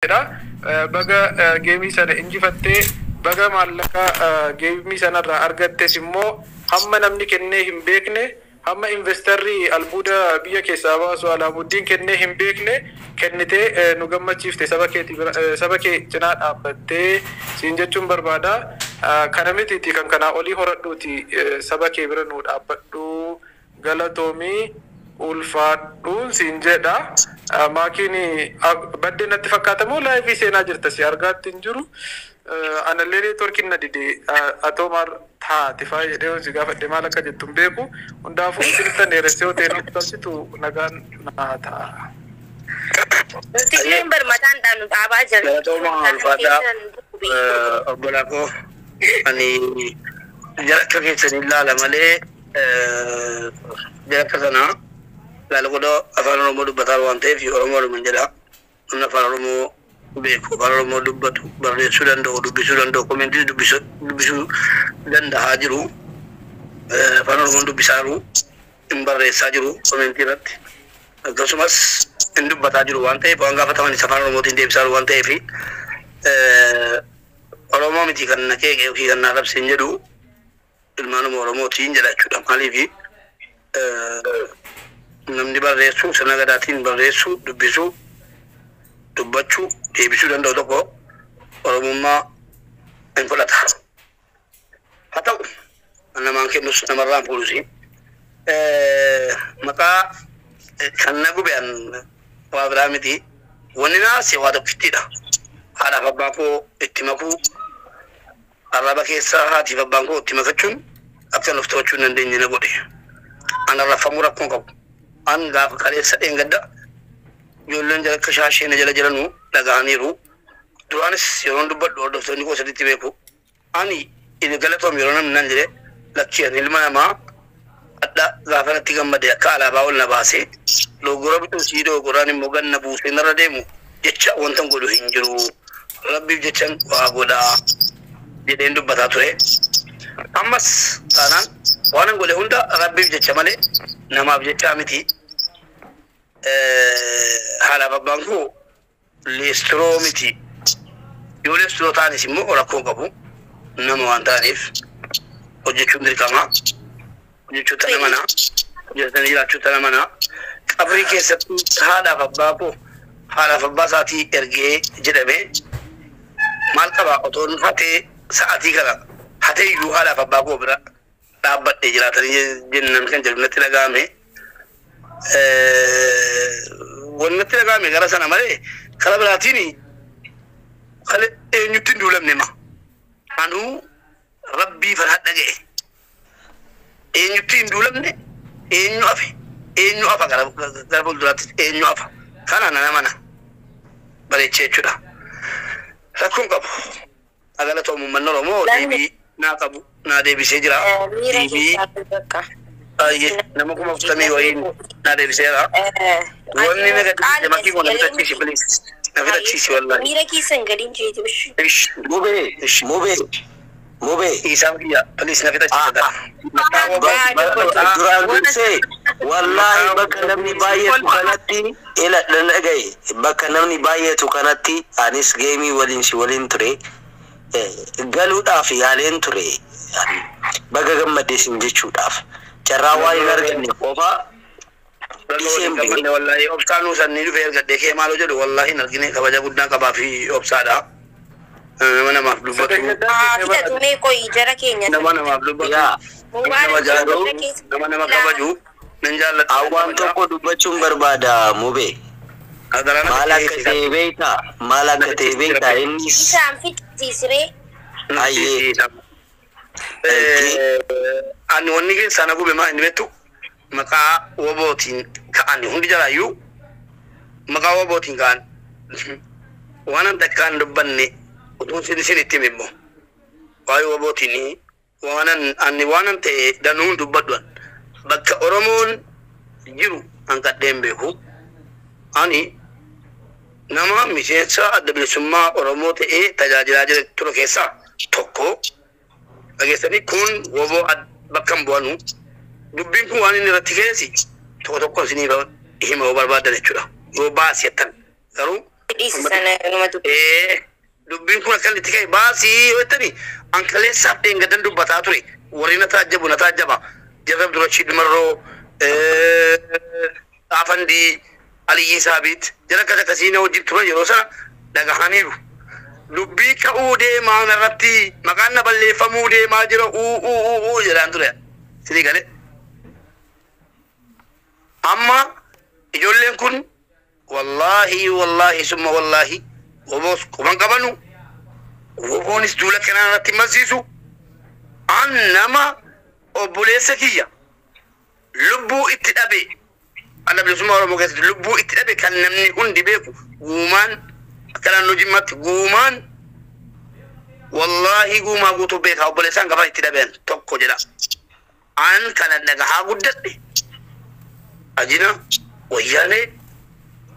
baga geemii sana injifattee baga maallaqa geemii sanarraa argattes immoo hamma namni kennee hin beekne hamma investarri albuuda biyya keessaa baasu Alaamuddin kennee hin beekne kennitee nu gammachiifte saba kee cinaa dhaabbattee siin jechuun barbaada. Kana mitiiti kan kanaa olii horadhuuti saba kee bira nu dhaabbadhu galatoomii ulfaadhuun siin jedha. Maakiin baddee natti fakkaatamoo laayifii seenaa jirta si argaatti hin jiru. Anallee neetworkiin na dide atoomaar taate faa jedhee si gaafadhe maal akka jettu hin beeku. Hundaafuu isinittan dheeressee hoteelii qabsitu nagaan naa ta'a. Tikleen barmataan dhaanu dhaabaa jira. Galatoomaa ulfaataa obbolaa koo ani jalakka keessanii ilaala malee jalakka sanaa laala godoo afaan Oromoo dubbataa waan ta'eef Oromoo dhuman jedha. Namni afaan Oromoo beeku afaan Oromoo dubbatu barreessuu danda'u dubbisuu danda'u komentii dubbisuu danda'aa jiru. Afaan Oromoo dubbisaa jiru hin barreessaa jiru komentii irratti. Akkasumas hin dubbataa jiru waan ta'eef waan gaafataman afaan Oromootiin deebisaa jiru waan ta'eef Oromoo miti kan na keekee yookiin kan na rabsiin jedhu ilmaanuma Oromootiin jedha jechuudha. Maaliif namni barreessuu sirna gadaatiin barreessuu dubbisuu dubbachuu deebisuu danda'u tokko Oromummaa hin fudhata. Haa ta'u namaan kennus namarraan fuudhusi. Maqaa kan na gubean waa biraa miti wanni naasee waa tokkittiidha. Haadhaaf abbaa koo itti makuu arraba keessaa haatiif abbaan koo itti makachuun akka nuuf to'achuu hin dandeenye na godhe. An arrafamuu rakkoon qabu. An gaafa kaleessa dheengadda ijoolleen jala akka shaashee na jala jiranuu dhaga'aniiru. Duraanis yeroon dubbadhu hordoftoonni koo sadiitti beeku. Ani galatoom yeroo namni nan jedhe lakkeen ilma namaa adda gaafa natti gammade akka alaabaa ol na baase loogora bituu sii doogoraan immoo ganna buusee narra deemu jecha wantan godhu hin jiru. Rabbiif jechan waa godhaa jedheen dubbataa ture. Ammas taanaan waan an godhe hunda Rabbiif jecha malee namaaf jechaa miti. Haadhaaf abbaan koo leestiroo miti. Yoo leestiroo ta'anis immoo rakkoo qabu nama waan ta'aniif hojjechuun dirqama. Hojjechuu tana mana hojjetanii jiraachuu tana mana qabrii keessatti haadhaaf abbaa koo haadhaaf abbaa isaatii ergee jedhame maal qaba otoo hatee sa'aatii kana hatee iyyuu haadhaaf abbaa koo bira dhaabbadhee jiraatanii jennan kan jedhu natti dhaga'ame. Wanni natti dhaga'ame gara sana malee karaa biraatiin kan eenyutti hin duulamne ma anuu Rabbii farhadha ga'e. Eenyutti hin duulamne eenyu hafa gara fuulduraatti eenyu hafa kana nana mana bareechee jechuudha. Rakkoon qabu galatoomu manni Oromoo deebii naa qabu naa deebisee jira. Deebii nama kuma afurtamii wayiin naa deebiseera. Wanni na gadhiise makii kun na fitachiisi bilis na fitachiisi wallaahi. Miira keessan gadiin jeeti Mube isaan kiyya bilis na fitachiisa. Duraan dursee wallaahi bakka namni baay'eetu kanatti ila dhagaye bakka namni baay'eetu kanatti anis geemii waliin si waliin ture galuudhaaf yaaleen ture baga gammadeesin jechuudhaaf carraa waa hin arganne qofa dhiisee wallaahi obsaanuu sanni dhufee ergadhee kee maaloo jedhu wallaahi hin argine kabaja guddaa qabaa fi obsaadha. Nama dubbatu. Fidatu mee qoyi jara keenya. Nama dubbatu. Nama jaalatu. Nama kabaju. Nan jaallatu. Awwaan tokko dubbachuun barbaada Mube. Maal akka ta'e beektaa innis. Isaan fidsiisiree. Ayyee. Ani wanni keessaa na gube maa inni beektu maqaa wobootiin ka'anii hundi jalaayyuu maqaa wobootiin ka'an waan an takkaan dubbanne utuun sin itti himimmoo waa'ee wobootiin waanan ta'e danuun dubbadhuan bakka Oromoon jiru an kadheen beeku ani nama miseensa adda bilisummaa Oromoo ta'ee tajaajilaa jira ture keessaa tokko dhageessanii kun woboo bakka hin bu'anu dubbiin kun waan inni irratti keessi tokko tokko isinii hima barbaadan jechuudha yoo baasi jettan garuu dhiisisana numatu. Dubbiin kun akka itti ka'e baasii yoo jettani ankaleessaaf dheengadan dubbataa ture warri na taajjaba jarrab dura Shidmarroo Afandii Aliyyii Saabiit jara akkasii na wajjin ture yeroo sana dhagahaniiru. Dubbii ka'uu deemaa irratti maqaan na balleeffamuu deemaa jira jedhaan ture. Sinii galee. Amma ijoolleen kun wallahi summa wallahi wobos kuman qabanu wobonis duula kanaan irratti marsiisu an nama obboleessa kiyya lubbuu itti dhabe ana bilisummaa Oromoo keessatti lubbuu itti dhabe kan namni hundi beeku guumaan akka naannoo Jimmaatti guumaan wallahi guumaa guutuu beekaa obboleessaan gabaa itti dhabeen tokko jedha an kana dhagahaa guddadhe ajina wayyaanee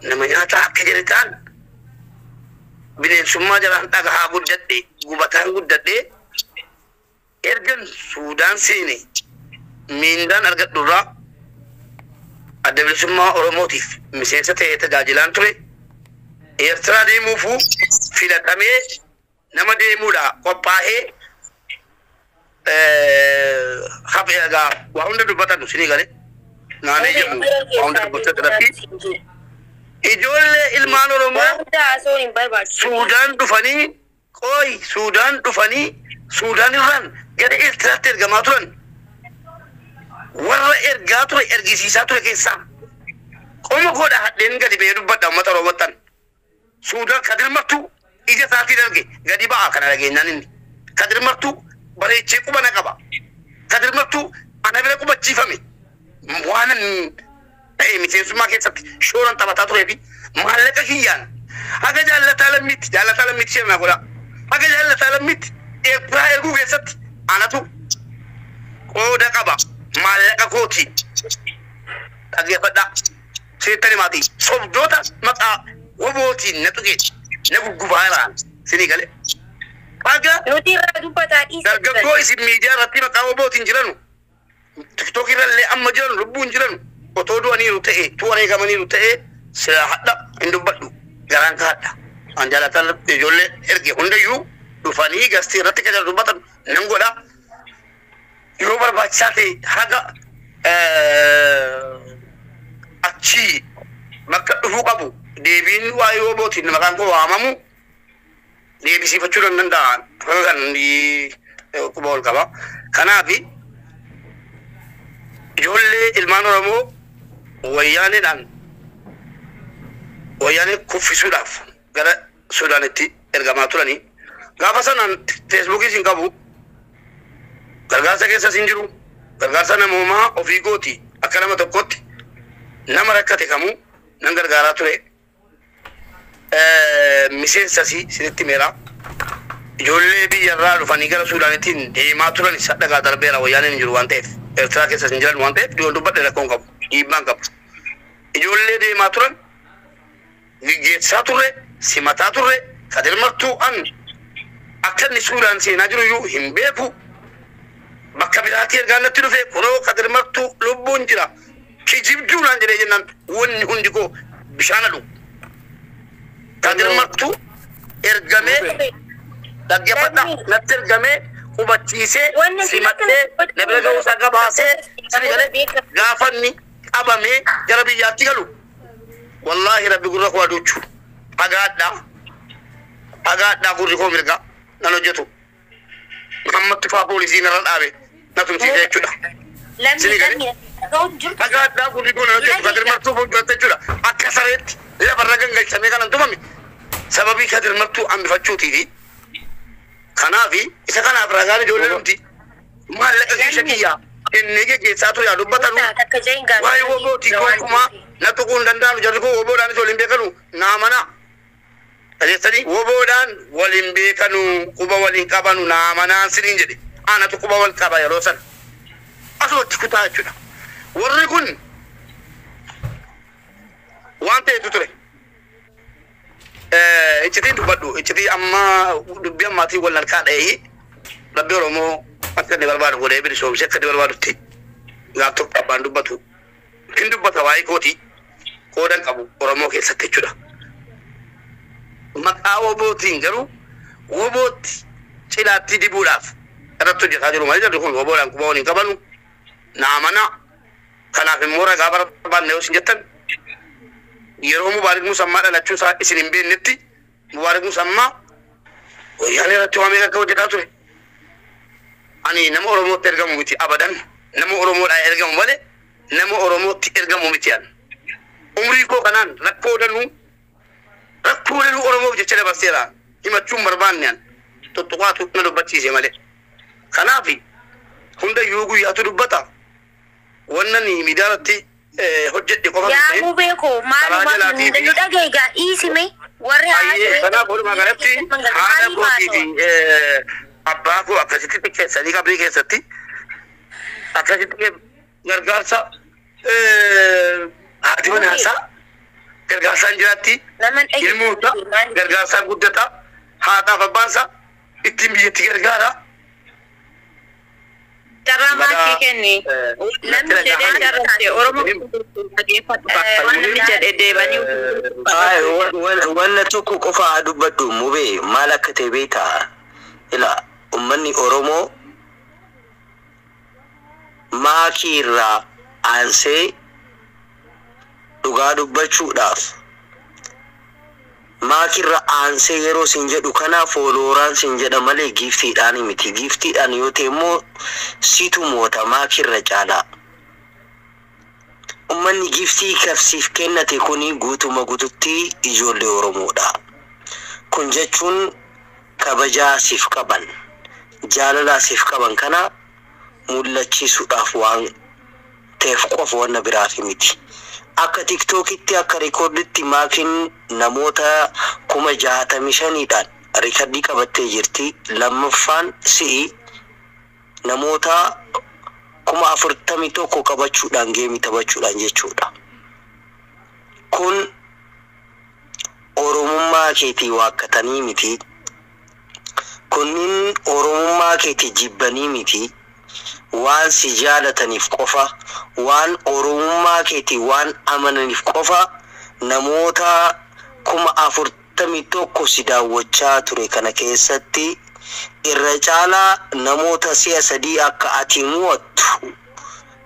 nama nyaataa akka jedhe ta'an bineensummaa jalaan dhagahaa guddadhe gubataan guddadhe ergan Suudaan seene miindaan argadhurraa adda bilisummaa Oromootiif miseensa ta'ee tajaajilaan ture Eertiraa deemuufuu filatamee nama deemuudha qophaa'ee hafe egaa waa hunda dubbatan sinii galee naanee jedhamu waa hunda dubbatan irratti ijoollee ilmaan Oromoo Suudaan dhufanii Suudaan irraan gara Eertiraatti ergamaa turan warra ergaa ture ergisiisaa ture keessaa qoma godha hadheen gadi ba'ee dubbadha uummata Oromoottan Suudaan kadirmartuu ija isaatii darge gadi ba'aa kana dhageenyaan inni kadirmartuu bareechee qubana qaba kadirmartuu ana bira qubachiifame waan ta'e miseensummaa keessatti shooran taphataa turee fi maallaqa kiyyaan haga jaallataa lammiitti shirna godha haga jaallataa lammiitti Eertiraa erguu keessatti anatu qooda qaba maallaqa kootiin dhaggeeffadhaa seettani maatii sobdoota maqaa wobootiin na tuqee na guggubaa irraan sinii galee haga Nuti irraa dubbataa dhiisa. dargaggoo isin miidiyaa irratti maqaa wobootiin jiranu tiktook irrallee amma jiranu lubbuun jiranu otoo du'aniiru ta'e tuwan eegamaniiru ta'e sila hadha hin dubbadhu garaan kaadha an jaalataan ijoollee erge hundayyuu dhufanii gastii irratti kan dubbatan nan godha yoo barbaachisaa ta'e haga achi bakka dhufuu qabu deebiin waa'ee wobootiin maqaan koo waamamu deebisiifachuu danda'an kan quba ol qaba kanaafi ijoollee ilmaan Oromoo wayyaanee kuffisuudhaaf gara Suudaanitti ergamaa turanii gaafa sanaan feesbuukii sin qabu gargaarsa keessa sin jiru gargaarsa namoomaa ofii gooti akka nama tokkotti nama rakkate kamuu nan gargaaraa ture miseensasi sinitti meera ijoollee biyyarraa dhufanii gara Suudaanittiin deemaa turan isa dhagaa darbeera wayyaaneen hin jiru waan ta'eef Eertiraa keessa sin jiran waan ta'eef dhiyoon dubbadhe rakkoon qabu dhiibbaan qabu ijoollee deemaa turan gaggeessaa turre simataa turre kadirmartuu an akka inni Suudaan seenaa jiru iyyuu hin beeku bakka biraatti ergaan natti dhufe kunoo kadirmartuu lubbuun jira kijibduudhaan jedhee jennaan wanni hundi koo bishaana dhugu kadirmartuu ergamee dhaggeeffadha natti ergamee qubachiisee simadhee na bira ga'uusaa gabaasee sani galee gaafanni qabamee gara biyyaatti galu wallaahi rabbi gurra koo aduuchu dhagaadhaa gurri koo mirga nan hojjetu Muhammad faa poolisiin irra dhaabe na tumsiise jechuudha sini galee dhagaadhaa gurri koo nan hojjetu kadirmartuu fuulduratte jechuudha akka sareetti lafarra gangalchamee kanan tumame sababii kadirmartuu hambifachuutiifi kanaafi isa kanaaf ragaan ijoollee nuti maallaqa keessa kiyyaa kennee geggeessaa ture yaa dubbatanu waa'ee wobootii gonkumaa na tuquu hin danda'anu jarri koo woboodhaanis waliin beekanu naamana ajeessanii woboodhaan waliin beekanu quba waliin qabanu naamanaan siniin jedhe anatu quba wal qaba yeroo sana asumatti kutaa jechuudha warri kun waan ta'etu ture iccitiin dubbadhu iccitii amma dubbii ammaatii wal harkaa dha'ee rabbi Oromoo akka inni barbaadu godhee bilisoomsee akka inni barbaadutti gaaf tokko abbaan dubbatu hin dubbata waa'ee kootii qoodan qabu Oromoo keessatti jechuudha maqaa wobootiin garuu wobootti cilaatti dibuudhaaf irratti hojjetaa jiru malee jarri kun woboodhaan quba waliin qabanu naamana kanaaf immoo ragaa barbaanne yoo isin jettan yeroo Mubaarak Musammaa dhalachuu isaa isin hin beeknetti Mubaarak Musammaa wayyaanee irratti waa meeqa akka hojjetaa ture. Ani nama Oromootti ergamu miti abadan nama Oromoodhaa ergamu malee nama Oromootti ergamu miti an. Umrii koo kanaan rakkoo danuu Oromoof jecha dabarseera himachuun barbaanne an tuttuqaatu na dubbachiise malee. Kanaafi hundayyuu guyyaatu dubbata. Wannan miidiyaarratti hojjedhe qofa yaa Mubeeko maaluma nu dhageega dhiisime warri kanaaf walumaa galatti haala kootiifi abbaa koo akkasitti keessanii qabrii keessatti akkasitti gargaarsa haati manaasaa gargaarsaan jiraatti ilmuuta gargaarsaan guddata haadhaaf abbaansa ittiin biyyatti gargaara. Carraa kenni namni jedhee jarrate Oromoo namni jedhee deebanii wanna tokko qofa dubbadhu Mubee maal akka ta'e beektaa ila ummanni Oromoo maakii irraa aansee dhugaa dubbachuudhaaf maakirra aansee yeroo sin jedhu kana foolooraan sin jedha malee giftiidhaan miti giftiidhaan yoo ta'e immoo situ moota maakirra caalaa ummanni giftii kafsiif kennate kuni guutuma guututti ijoollee Oromoodha. Kun jechuun kabajaa siif qaban jaalala siif qaban kana mul'achiisuudhaaf waan ta'eef qofa wanna biraaf miti. Akka TikTokitti akka rekoorditti maakiin namoota 65,000dhaan rekoordii qabattee jirti. Lammaffaan si'i namoota 41,000 qabachuudhaan geemii taphachuudhaan jechuudha. Kun Oromummaa keetii waakkatanii miti. Kunniin Oromummaa keetii jibbanii miti. Waan si jaalataniif qofa waan Oromummaa keetii waan amananiif qofa namoota 41,000 si daawwachaa ture kana keessatti irra caalaa namoota 3 akka ati mo'attu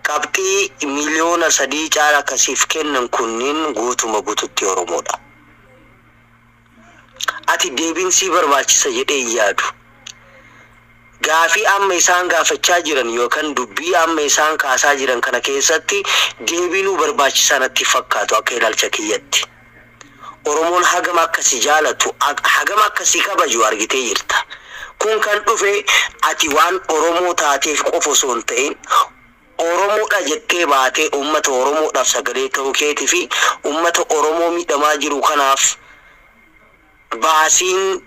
qabxii miliyoona 3 caalaa akkasiif kennan kunniin guutuma guututti Oromoodha. Ati deebiinsi barbaachisa jedhee yaadu. Gaafii amma isaan gaafachaa jiran yookaan dubbii amma isaan kaasaa jiran kana keessatti deebiinuu barbaachisaa natti fakkaatu akka ilaalcha kiyyatti. Oromoon hagam akkasi jaalatu hagam akkasi kabaju argitee jirta. Kun kan dhufe ati waan Oromoo taateef qofa osoo hin ta'in Oromoodha jettee baatee uummata Oromoodhaaf sagalee ta'uu keetii fi uummata Oromoo miidhamaa jiru kanaaf baasiin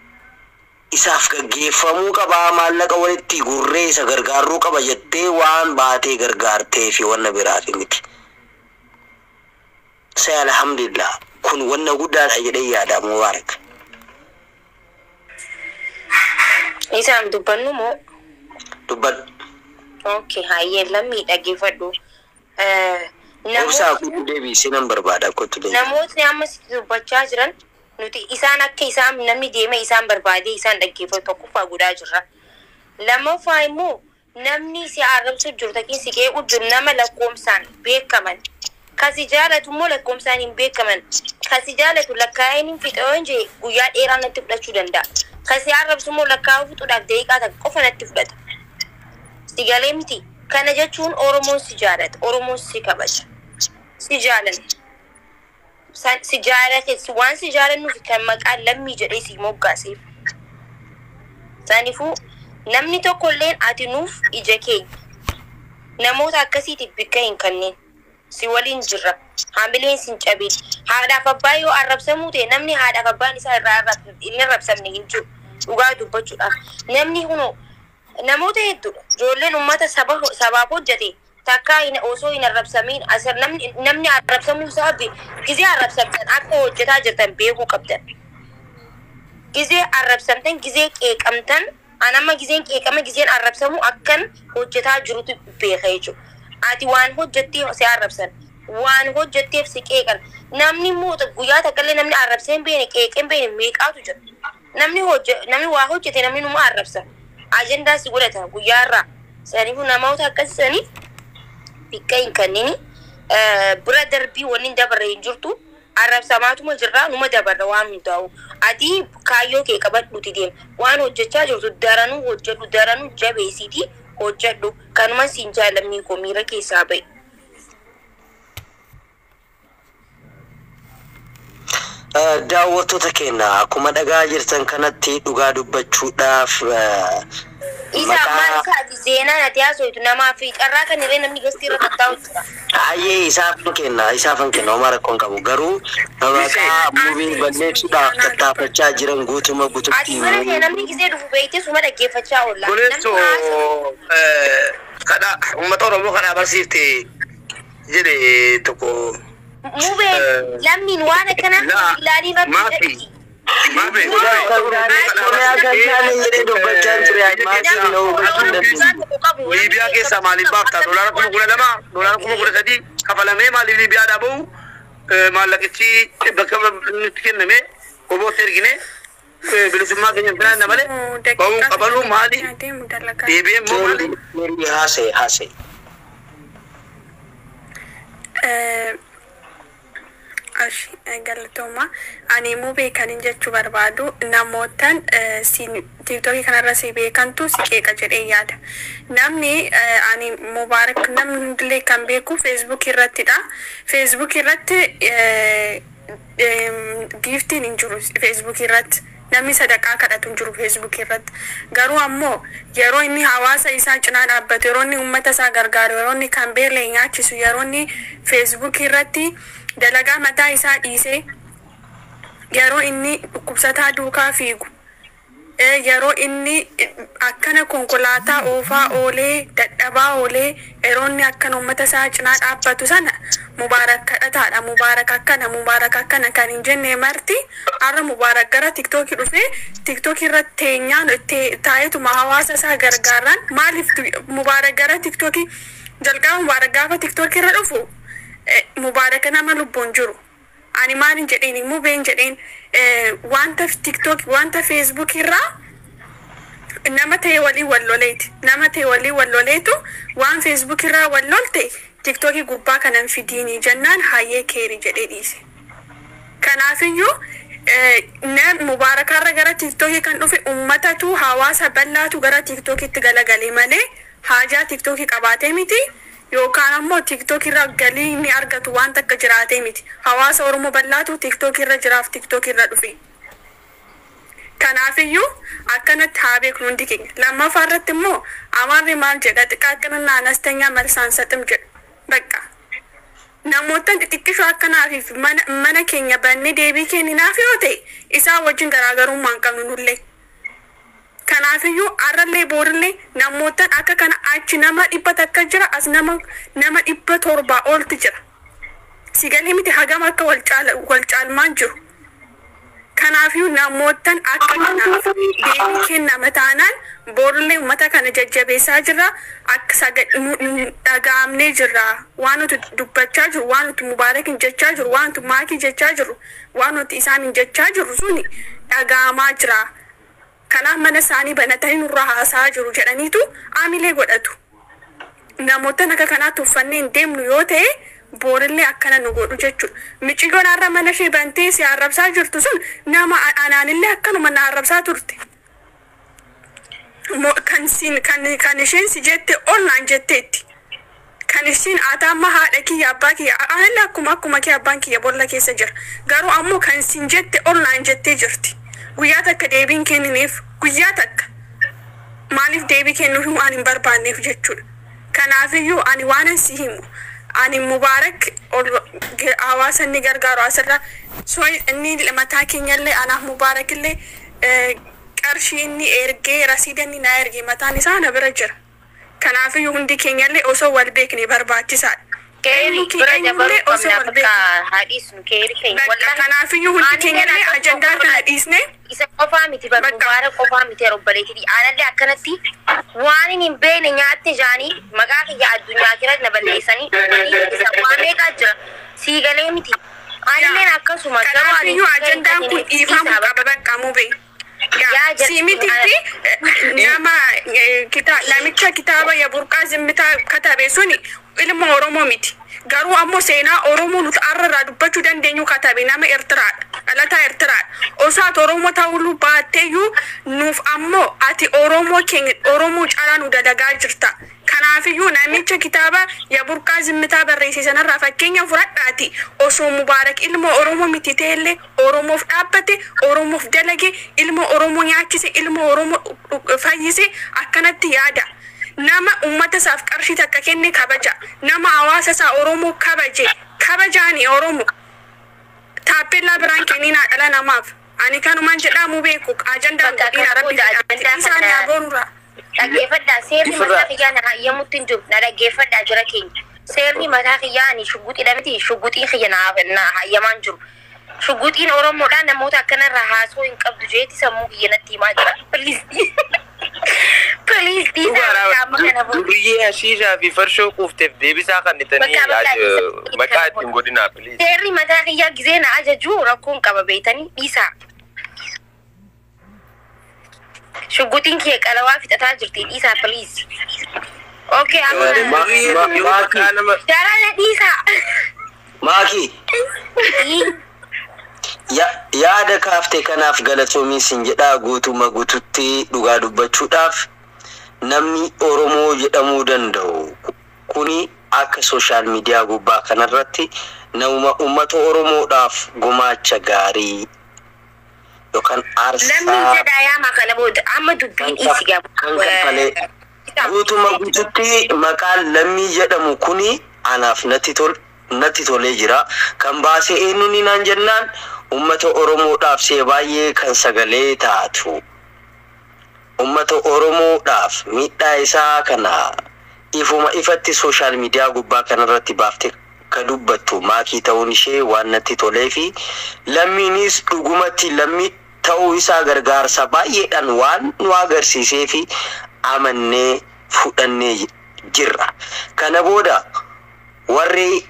isaaf gaggeeffamuu qaba maallaqa walitti gurree isa gargaaruu qaba jettee waan baatee gargaartee fi wanna biraaf miti. Say alhamdulillah kun wanna guddaadha jedhee yaada Mubaarak. isaan dubbannu moo Dubban okay hayyee lammii dhageeffadhu obsaa kutu deebii sinan barbaada kutu deebii. namootni amma sitti dubbachaa jiran nuti isaan akka isaan namni deeme isaan barbaade isaan dhageeffatu tokkoffaa godhaa jirra. Lammaffaa immoo namni si arrabsu jiru takiin si qeequ jiru nama lakkoomsaan beekaman kasi jaalatu immoo lakkoomsaan hin beekaman kasi jaalatu lakkaa'een hin fixoon jee guyyaa dheeraa natti fudhachuu danda'a. Kasi arrabsu immoo lakkaa'uu fixuudhaaf daqiiqaa takka qofa natti fudhata. Si galee miti kana jechuun Oromoon si jaalata Oromoon si kabaja si jaalata. Si jaalate waan si jaalannuuf kan maqaan lammii jedhee si moggaaseef. Saniifuu namni tokkolleen ati nuuf ija keenya namoota akkasiitiif bikka hin kanneen si waliin jirra haamileen sin cabee haadhaaf abbaa yoo arrabsamuu ta'e namni haadhaaf abbaan isaa irraa inni arrabsamne hin jiru dhugaa dubbachuudhaaf namni hunoo namoota hedduudha ijoolleen uummata sabaaf hojjate takkaa osoo hin arrabsamiin asir namni arrabsamuu isaa gizee arrabsamtan akka hojjetaa jirtan beekuu qabdan. Gizee arrabsamtan gizee qeeqamtan anama gizeen qeeqama gizeen arrabsamuu akkan hojjetaa jirutu beeka jechuudha. Ati waan hojjettee si arrabsan waan hojjetteef si qeeqan namni muuta guyyaa takkaillee namni arrabseen beene qeeqeen beene meeqaatu jira namni waa hojjete namni numa arrabsa ajendaa si godhata guyyaa irraa saniifu namoota akkasisanii bikka hin kannini bira darbii wanni dabarre hin jirtu arrabsamaatuma jirra numa dabarra waan hundaa'u ati kaayyoo kee qabadhuuti deema waan hojjechaa jirtu daranuu hojjedhu daranuu jabeesiiti hojjedhu kanuma siin jaalamni koo miira keessaa bahe. Daawwattoota keenya akkuma dhagaa jirtan kanatti dhugaa dubbachuudhaaf isa maal isaati seenaan ati haasoftu namaa fi carraa kan illee namni gastii irra tattaa'udha. Ayyee isaafan kenna homaa rakkoon qabu garuu maqaa muuviin balleessuudhaaf tattaafachaa jiran guutuma guututti. Ati mana kee namni gisee dhufu beektee suma dhaggeeffachaa oolla. Buleessoo kadhaa uummata Oromoo kadhaa barsiifte jedhe tokko. Mube lammin waan akkana ilaalii rabbi Liibiyaa keessa maaliif baafta? Doolaara 10,000 doolaara 13,000 kafalamee maaliif Liibiyaadhaa bahu maallaqichi bakka nutti kenname obootti ergine bilisummaa keenya finaan malee bahuun qabaluu maali? Deebi'ee immoo maali? Haasee. Galatoma ani mube kanin jechu barbaadu namootan TikTok kanarra si beekantu si qeeqa jedhee yaada. Namni ani Mubarak namni hundillee kan beeku Facebook irrattidha. Facebook irratti giftiin hin jiru Facebook irratti. Namni sadaqaa kadhatu hin jiru Facebook irratti. Garuu ammoo yeroo inni hawaasa isaa cinaa dhaabbatu yeroo inni uummata isaa gargaaru yeroo inni kan beelee nyaachisu yeroo inni Facebook irratti dalagaa mataa isaa dhiisee yeroo inni dhukkubsataa duukaa fiigu yeroo inni akkana konkolaataa oofaa oolee dadhabaa oolee yeroo inni akkana uummata isaa cinaa dhaabbatu sana Mubarak kadhataadha. Mubarak akkana kan hin jenne marti har'a Mubarak gara TikTok dhufee TikTok irratti teenyaan taa'etuma hawaasa isaa gargaaraan maaliif Mubarak gara TikTok jalqaba Mubarak gaafa TikTok irra dhufu Mubarak nama lubbuun jiru. Ani maalin jedheen immoo been jedheen wanta TikTok wanta Facebook irraa nama ta'e walii walloleeti. Nama ta'e walii walloleetu waan Facebook irraa wallolte TikTok gubbaa kanan fidiini jennaan hayyee keeri jedhee dhiise. Kanaafiyyuu Mubarak har'a gara TikTok kan dhufe ummatatu hawaasa bal'aatu gara TikTok itti galagalee malee haajaa TikTok qabaatee miti. Yookaan ammoo TikTok irra galii inni argatu waan takka jiraatee miti. Hawaasa Oromoo bal'aatu TikTok irra jiraaf TikTok irra dhufe. Kanaafiyyuu akkanatti haa beeknu hundi keenya. Lammaffaa irratti immoo Amaarri maal jedha xiqqaaqqina anasteenyaa malsaan saxim jedhu. Bakka namoota xixiqqishoo akkanaafiif mana keenya bannee deebii kenninaaf yoo ta'e isaa wajjin garaagarummaa hin qabnu nullee. Kanaafiyyuu arrallee boorallee namoota akka kana achi nama 100 takka jira as nama 700 olti jira. Sigalee miti hagam akka wal caalmaan jiru. Kanaafiyyuu namootan akka kanaaf deebii kennama taanaan boorallee uummata kana jajjabeessaa jira akka dhagaamnee jirra waan nuti dubbachaa jiru waan nuti Mubarakin jechaa jiru waan nuti Maakii jechaa jiru waan nuti isaanin jechaa jiru suni dhagaamaa jira. Kanaaf mana isaanii banatanii nurraa haasaa jiru jedhaniitu aamilee godhatu. Namoota akka kanaatti uffannee hin deemnu yoo ta'e boorallee akkana nu godhu jechuudha. Miciyyoon har'a mana ishee bantee si arrabsaa jirtu sun nama anaanillee akkanuma na arrabsaa turte. Kan isheen si jette ol naan jetteetti. Kan isheen ataamma haadha kiyya abbaa kiyya aanillee akkuma kee abbaan kiyya bolla keessa jira. Garuu ammoo kan siin jette ol naan jettee jirti. Guyyaa takka deebiin kennineef guyyaa takka maaliif deebii kennuuf waan hin barbaanneef jechuudha. Kanaafiyyuu ani waan si himu ani Mubarak hawaasa inni gargaaru asirra inni mataa keenyallee anaaf Mubarak illee qarshii inni ergee rasiida inni na ergee mataan isaa na bira jira. Kanaafiyyuu hundi keenyallee osoo wal beekne barbaachisaadha. Kanaafiyyuu hundi keenyallee ajandaa kana dhiisne isa qofaa miti Mubarak qofaa miti robbaleetii aanallee akkanatti waan hin beekne nyaatte jaanii maqaa kiyya addunyaa kiratti na balleessanii isa waan meeqaa jira siigalee miti Aanilleen akkasuma Kanaafiyyuu ajandaan kun dhiifamuu qaba bakka mubee. Siimitiifi namicha kitaaba Yaburqaa Zimmitaa katabe suni ilma Oromoo miti. Garuu ammoo seenaa Oromoo nuti arrarraa dubbachuu dandeenyu katabe nama Eertiraadha. Dhalataa Eertiraadha. Osoo ati Oromoo ta'uu baatteeyyuu nuuf ammoo ati Oromoo keenya Oromoo caalaa nu dalagaa jirta. Kanaafiyyuu namicha kitaaba Yaburqaa Zimmitaa barreesse sanarraa fakkeenya fudhadhaati. Osoo Mubaarak ilma Oromoo miti ta'ellee Oromoof dhaabbate, Oromoof dalage, ilma Oromoo nyaachise, ilma Oromoo fayyise akkanatti yaada. Nama ummata isaaf qarshii takka kenne kabaja. Nama hawaasa isaa Oromoo kabaje. Kabajaani Oromoo. Taappellaa biraan kenninaa dhala namaaf. Ani kanumaan jedhamu beeku. Ajandaan godhiin Arabbi isaanii aboonurraa. Dhaggeeffadhaa seerri mataa kiyyaa na hayyamutti hin jiru. Na dhaggeeffadhaa jira keenya. Seerri mataa kiyyaa ani shugguxiidha miti. Shugguxiin kiyya na hayyamaan jiru. Shugguxiin Oromoodhaan namoota akkanarraa haasoo hin qabdu jeeti sammuu kiyya natti himaa jira. Please Duriyyee hashiishaa fi farshoo quufteef deebisaa kan itanii maqaa ittiin godhinaa please. Seerri mataa kiyyaa gizee na ajaju rakkoon qaba beeytanii dhiisaa. Shugguxiin kiyya qalawaa fixataa jirti dhiisaa please. Okay, Jarana dhiisaa. Maaki. Yaada kaaftee kanaaf galatoomii sin jedhaa guutuma guututti dhugaa dubbachuudhaaf namni Oromoo jedhamuu danda'u kuni akka social media gubbaa kanarratti nama uummata Oromoodhaaf gumaacha gaarii yookaan aarsaa lammi jedhaa yaama kana booda amma dubbiin isi gabu guutuma guututti maqaan lammii jedhamu kuni anaaf natti tolee jira kan baasee eenyuun naan jennaan ummata Oromoodhaaf see baay'ee kan sagalee taatu ummata Oromoodhaaf miidhaa isaa kana ifuma ifatti social media gubbaa kanarratti baaftee ka dubbattu maakii ta'uun ishee waan natti tolee fi lammiinis dhugumatti lammii ta'uu isaa gargaarsa baay'eedhaan waan nu agarsiisee fi amannee fudhannee jirra. Kana booda warri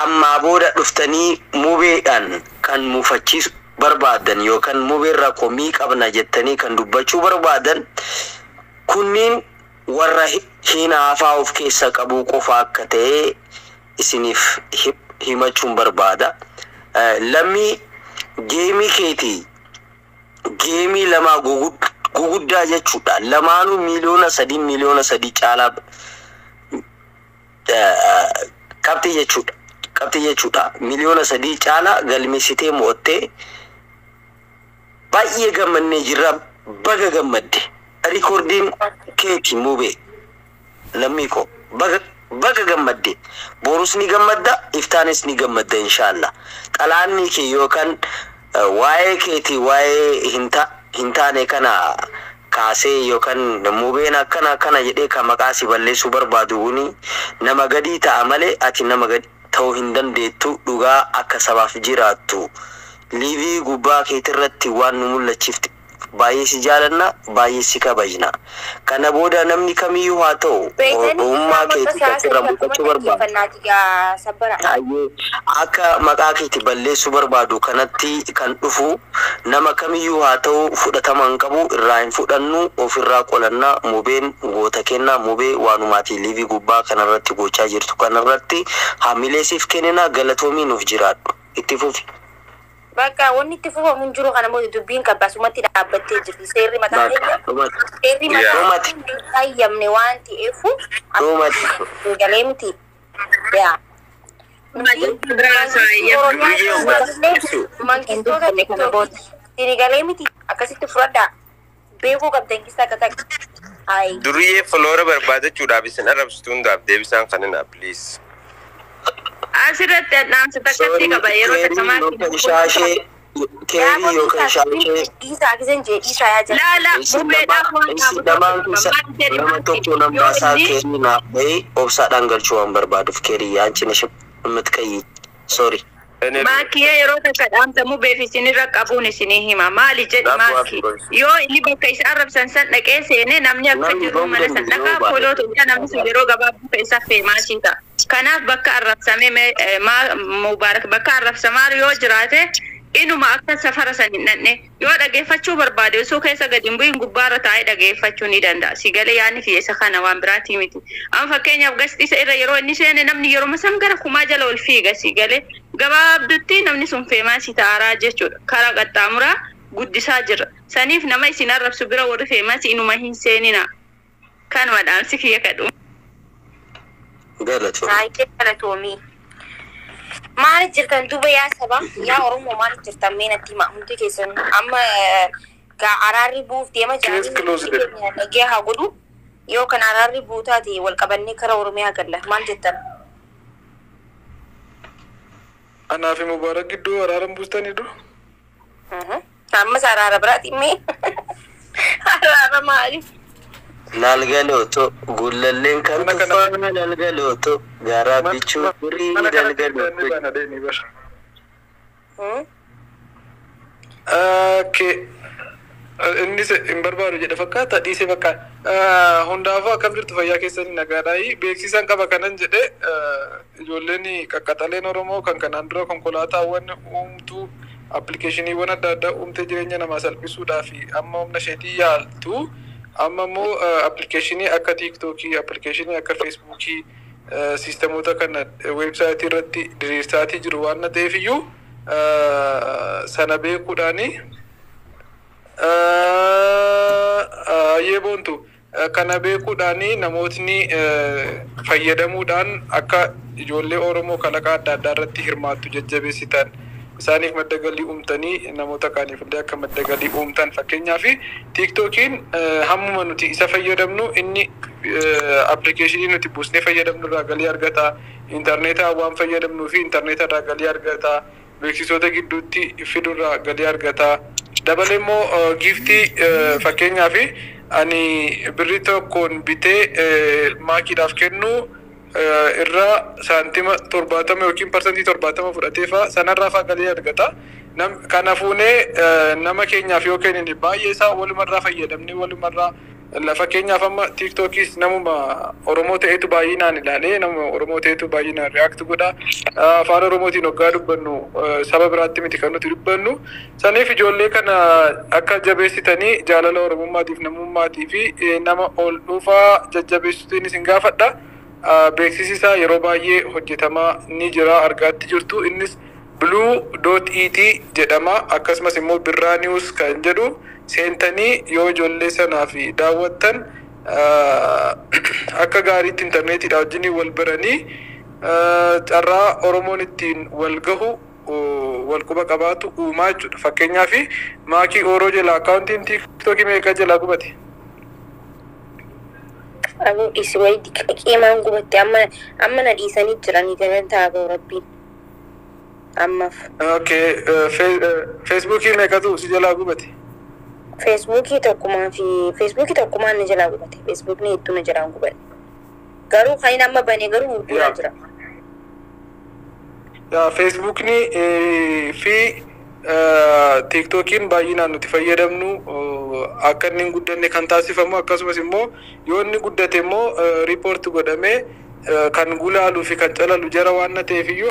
amma booda dhuftanii mubeedhaan kan mufachiisu barbaadan yookaan mubeerraa komii qabna jettanii kan dubbachuu barbaadan kunniin warra hinaafaa of keessa qabu qofa akka ta'e isiniif himachuun barbaada. Lammii geemii keetii geemii lama guguddaa jechuudha. Lamaanuu miliyoona sadii caalaa qabxii jechuudha. Miliyoona 3 caalaa galmeessitee mo'attee baay'ee gammannee jirra. Baga gammadde rikoordiin keetii mubee lammii koo baga gammadde borus ni gammadda iftaanis ni gammadda inshallah. Xalaanni kee yookaan waa'ee keetii waa'ee hintaane kana kaasee yookaan mubeen akkana jedhee ka maqaasi balleessuu barbaadu kuni nama gadii ta'a malee ati nama gadi ta'uu hin dandeettu dhugaa akka sabaaf jiraattu liivii gubbaa keetirratti waan nu mul'achiifte baay'ee si jaalanna baay'ee si kabajna. Kana booda namni kamiyyuu haa ta'u ummaa keetii irra mul'achuu barbaadu akka maqaa keetii balleessuu barbaadu kanatti kan dhufu nama kamiyyuu haa ta'u fudhatama hin qabu irraa hin fudhannu ofirraa qolannaa mubeen goota kennaa mubee waanumaatii liivii gubbaa kanarratti gochaa jirtu kanarratti hamileesiif kennina galatoomii nuuf jiraadhu itti fufi. Bakka wanni itti fufamu hin jiru kana moo dubbiin qabbaasumatti dhaabbattee jirti seerri mataa hayyamne waan ta'eefu galee miti. Galee miti akkasitti fudhadhaa beekuu qabdan keessaa akka ta'e. Duriyyee foloora barbaadachuudhaaf isin arrabsituu hundaaf deebisaan kanina please. Asirratti adhaamsa takkatti qaba yeroo takkamaatti shaashee keerii yookaan shaashee Isa akisen je isa ya jira. laala bubeedhaaf waan nama tokko nambaasaa keerii naaf bahee obsaadhaan galchuu waan barbaaduuf keerii yaanchi na shimmitti kayyi sorry. Maakiyaa yeroo takka dhaamtamuu beeksisni irra qabuun isinii hima. Maali jedhi maakii? Yoo inni bakka isa arrabsan san dhaqee seenee namni akka jiru mala san dhaqaa folootu namni sun yeroo gabaabduu keessa feemaasii ta'a. Kanaaf bakka arrabsamee mubaarak bakka arrabsamaa yoo jiraate inuma akka safara san hin dhanne yoo dhageeffachuu barbaade osoo keessa gadi hin bu'in gubbaarra taa'ee dhageeffachuu ni danda'a. Si galee yaani fi isa kana waan biraatii miti. Amma fakkeenyaaf gasti isa irra yeroo inni seene namni yeroo masan gara kumaa jala ol fiiga si galee gabaabdutti namni sun feemaasii ta'araa jechuudha. Karaa qaxxaamuraa guddisaa jira. Saniif nama isin arrabsu bira warri feemaasii inuma hin seenina. Kanuma dhaamsi kiyya kadhu. Galatoomii. Maal jirtan duba yaa saba yaa Oromoo maal jirtan meenatti hundi keessan amma araarri buuf deema jiranii dhagee haa godhu yoo kan araarri buutaate wal qabannee kara Oromiyaa galla maal jettan? Anaa fi Mubaarak gidduu araaran buustanii dur? Ammas araara biraati mee? Araara maali? Lalgalooto gullalleen kan tufaana lalgalooto garaa bichuu furii lalgalooto. Innis hin barbaadu jedha fakkaata dhiisee bakka hundaafuu akkam jirtu fayyaa keessanii nagaadhaayi beeksisan qaba kanan jedhe ijoolleen qaqqaxaleen Oromoo kan kanaan dura konkolaataawwan uumtuu appilikeeshiniiwwan adda addaa uumtee jireenya namaa salphisuudhaa fi amma humna isheetii yaaltu amma immoo appilikeeshinii akka tiiktookii appilikeeshinii akka feesbuukii siistemoota kana weebsaayitii irratti diriirsaatii jiru waan ta'eef iyyuu sana beekuudhaani yeeboontu kana beekuudhaani namootni fayyadamuudhaan akka ijoollee Oromoo kalaqaa adda addaa irratti hirmaattu jajjabeessitan isaaniif madda galii uumtanii namoota kaaniif illee akka madda galii uumtan fakkeenyaaf tiiktookiin hammuma nuti isa fayyadamnu inni appilikeeshinii nuti buusnee fayyadamnu irraa galii argata intarneetaa waan fayyadamnuu fi intarneeta irraa galii argata beeksisoota gidduutti fidurraa galii argata dabalee immoo giiftii fakkeenyaaf ani birrii tokkoon bitee maakiidhaaf kennu irra saantima 70 yookiin parsantii 70 fudhateefa sanarraa faa galii argata. Kana fuunee nama keenyaaf yoo kennine baay'ee isaa walumarraa fayyadamne walumarraa fakkeenyaaf amma tiiktookis namuma Oromoo ta'etu baay'inaan ilaalee nama Oromoo ta'etu baay'inaan react godha. Afaan Oromootiin hoggaa dubbannu saba biraatti miti kan nuti dubbannu. Saniif ijoollee kana akka jabeessitanii jaalala Oromummaatiif namummaatii fi nama ol dhufaa jajjabeessuutiin isin gaafadha. Beeksisi isaa yeroo baay'ee hojjetamaa ni jira argaatti jirtu innis blue.et jedhama akkasumas immoo birraa news kan jedhu seentanii yoo ijoollee sanaa fi daawwattan akka gaariitti intarneetiidha wajjin wal baranii carraa Oromoon ittiin wal gahu wal quba qabaatu uumaa jechuudha. Fakkeenyaaf maakii Oroo jala akkaawuntiin tiiktookii meeqa jalaa gubate? Abu isway diqiimaan gubate amma na dhiisanii jiranii galan taa'aa rabbiin. Ammaaf. Okay, Facebookii meeqatu si jalaa gubate? Facebookii tokkumaan ni jalaa gubate. Facebookni hedduu na jalaa gubate. Garuu kan amma banee garuu hunduu jira. Facebookni fi tiiktookiin baay'inaan nuti fayyadamnu akka inni hin guddanne kan taasifamu akkasumas immoo yoo inni guddate immoo riipoorti godhamee kan gulaaluu fi kan calalu jara waan ta'eef iyyuu